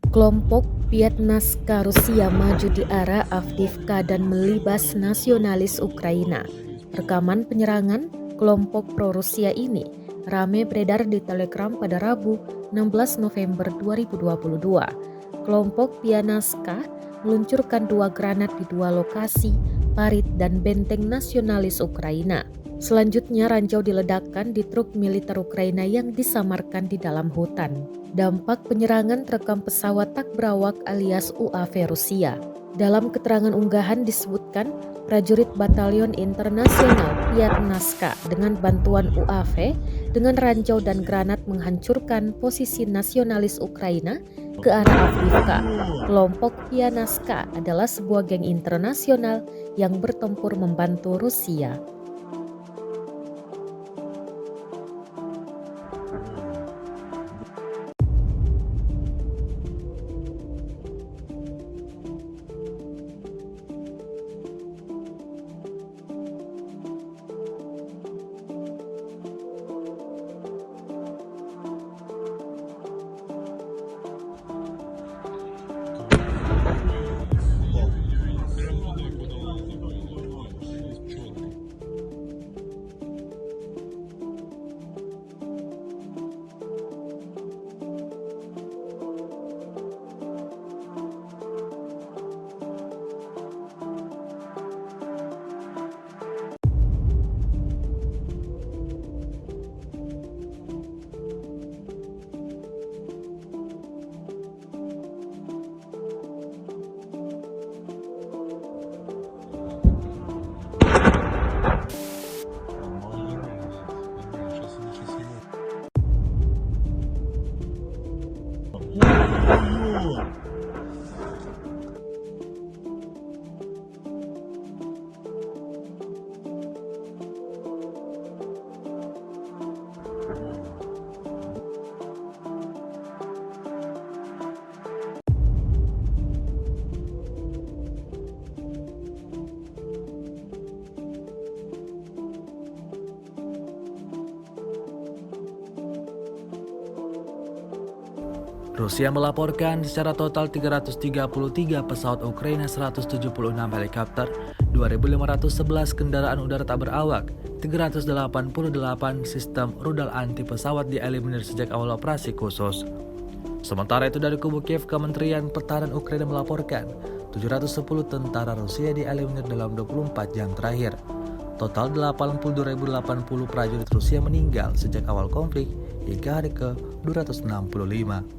Kelompok Piatnaska Rusia maju di arah Avdiivka dan melibas nasionalis Ukraina. Rekaman penyerangan kelompok pro-Rusia ini rame beredar di Telegram pada Rabu 16 November 2022. Kelompok Piatnaska meluncurkan 2 granat di 2 lokasi parit dan benteng nasionalis Ukraina. Selanjutnya ranjau diledakkan di truk militer Ukraina yang disamarkan di dalam hutan. Dampak penyerangan terekam pesawat tak berawak alias UAV Rusia. Dalam keterangan unggahan disebutkan prajurit Batalion Internasional Piatnaska dengan bantuan UAV dengan ranjau dan granat menghancurkan posisi nasionalis Ukraina ke arah Avdiivka. Kelompok Piatnaska adalah sebuah geng internasional yang bertempur membantu Rusia. Rusia melaporkan secara total 333 pesawat Ukraina, 176 helikopter, 2.511 kendaraan udara tak berawak, 388 sistem rudal anti pesawat dieliminir sejak awal operasi khusus. Sementara itu dari kubu Kiev, Kementerian Pertahanan Ukraina melaporkan 710 tentara Rusia dieliminir dalam 24 jam terakhir. Total 82.080 prajurit Rusia meninggal sejak awal konflik hingga hari ke-265.